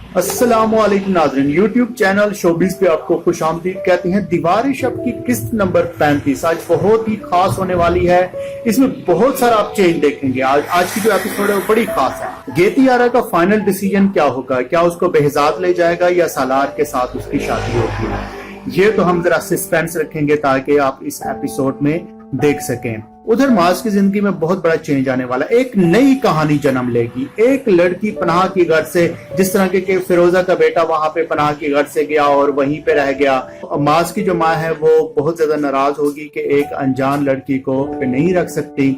अस्सलामुअलैकुम नाज़रीन, YouTube channel showbiz पे आपको खुश आमदीद कहते हैं। दीवार शब की किस्त नंबर 35 आज बहुत ही खास होने वाली है। इसमें बहुत सारा आप चेंज देखेंगे। आज की जो एपिसोड है वो बड़ी खास है। गेती आरा का फाइनल डिसीजन क्या होगा? क्या उसको बेहजाद ले जाएगा या सालार के साथ उसकी शादी होगी? ये तो हम जरा सस्पेंस रखेंगे ताकि आप इस एपिसोड में देख सकें। उधर माज की जिंदगी में बहुत बड़ा चेंज आने वाला है। एक नई कहानी जन्म लेगी। एक लड़की पनाह की घर से, जिस तरह के फिरोजा का बेटा वहां पे पनाह की घर से गया और वहीं पे रह गया। माज की जो माँ है वो बहुत ज्यादा नाराज होगी कि एक अनजान लड़की को नहीं रख सकती।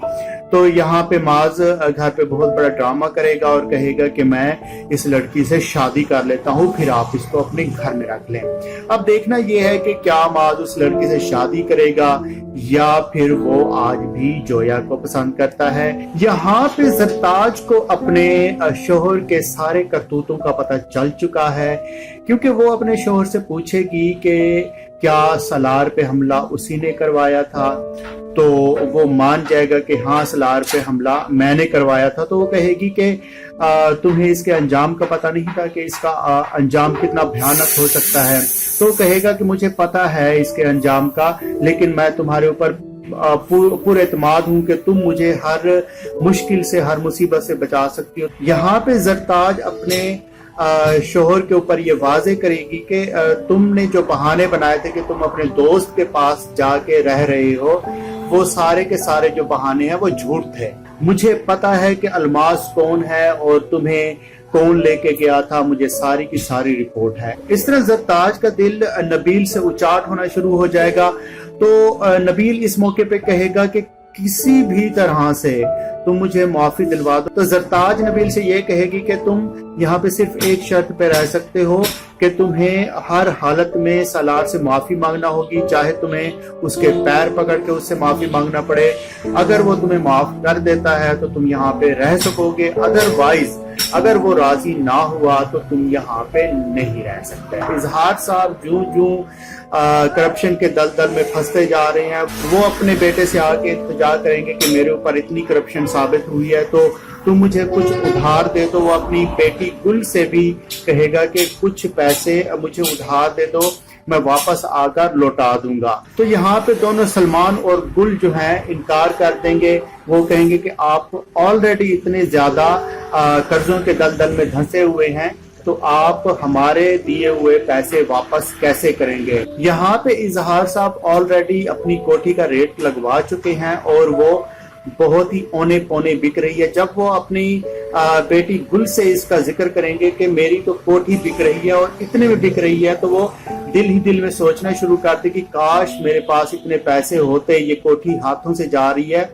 तो यहाँ पे माज घर पे बहुत बड़ा ड्रामा करेगा और कहेगा कि मैं इस लड़की से शादी कर लेता हूँ, फिर आप इसको अपने घर में रख लें। अब देखना यह है कि क्या माज उस लड़की से शादी करेगा या फिर वो आज भी जोया को पसंद करता है। यहाँ पे जरताज को अपने शोहर के सारे करतूतों का पता चल चुका है, क्योंकि वो अपने शोहर से पूछेगी कि क्या सलार पे हमला उसी ने करवाया था, तो वो मान जाएगा कि हाँ सलार पे हमला मैंने करवाया था। तो वो कहेगी कि तुम्हें इसके अंजाम का पता नहीं था कि इसका अंजाम कितना भयानक हो सकता है। तो कहेगा कि मुझे पता है इसके अंजाम का, लेकिन मैं तुम्हारे ऊपर पूरे एतमाद हूँ कि तुम मुझे हर मुश्किल से, हर मुसीबत से बचा सकती हो। यहाँ पे जरताज अपने शोहर के ऊपर ये वाजे करेगी कि तुमने जो बहाने बनाए थे कि तुम अपने दोस्त के पास जाके रह रहे हो, वो सारे के सारे जो बहाने हैं वो झूठ थे। मुझे पता है कि अलमास कौन है और तुम्हें कौन लेके गया था, मुझे सारी की सारी रिपोर्ट है। इस तरह जरताज का दिल नबील से उचाट होना शुरू हो जाएगा। तो नबील इस मौके पे कहेगा कि किसी भी तरह से तुम मुझे माफी दिलवा दो। तो जरताज नबील से ये कहेगी कि तुम यहाँ पे सिर्फ एक शर्त पे रह सकते हो कि तुम्हें हर हालत में सलार से माफी मांगना होगी, चाहे तुम्हें उसके पैर पकड़ के उससे माफी मांगना पड़े। अगर वो तुम्हें माफ कर देता है तो तुम यहाँ पे रह सकोगे, अदरवाइज अगर वो राजी ना हुआ तो तुम यहाँ पे नहीं रह सकते। इजहार साहब जूं करप्शन के दलदल में फंसते जा रहे हैं, वो अपने बेटे से आके इंतजार करेंगे कि मेरे ऊपर इतनी करप्शन साबित हुई है तो तुम मुझे कुछ उधार दे दो। वो अपनी बेटी गुल से भी कहेगा कि कुछ पैसे मुझे उधार दे दो, मैं वापस आकर लौटा दूंगा। तो यहाँ पे दोनों सलमान और गुल जो हैं इनकार कर देंगे। वो कहेंगे कि आप ऑलरेडी इतने ज्यादा कर्जों के दलदल में धंसे हुए हैं, तो आप हमारे दिए हुए पैसे वापस कैसे करेंगे। यहाँ पे इजहार साहब ऑलरेडी अपनी कोठी का रेट लगवा चुके हैं और वो बहुत ही औने पौने बिक रही है। जब वो अपनी बेटी गुल से इसका जिक्र करेंगे कि मेरी तो कोठी बिक रही है और इतने में बिक रही है, तो वो दिल ही दिल में सोचना शुरू करते कि काश मेरे पास इतने पैसे होते, ये कोठी हाथों से जा रही है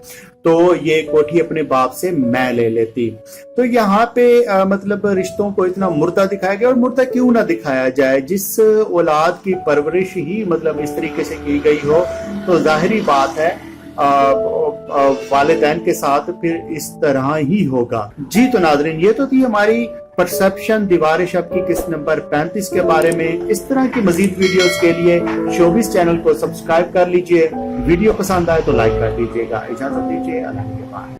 तो ये कोठी अपने बाप से मैं ले लेती। तो यहाँ पे मतलब रिश्तों को इतना मुर्दा दिखाया गया, और मुर्दा क्यों ना दिखाया जाए। जिस औलाद की परवरिश ही मतलब इस तरीके से की गई हो तो जाहिरी बात है वालिदैन के साथ फिर इस तरह ही होगा। जी तो नाज़रीन, ये तो थी हमारी परसेप्शन दीवार शब की किस्त नंबर 35 के बारे में। इस तरह की मजीद वीडियोस के लिए शोबिस चैनल को सब्सक्राइब कर लीजिए। वीडियो पसंद आए तो लाइक कर दीजिएगा। इजाजत दीजिए, अल्लाह के पास।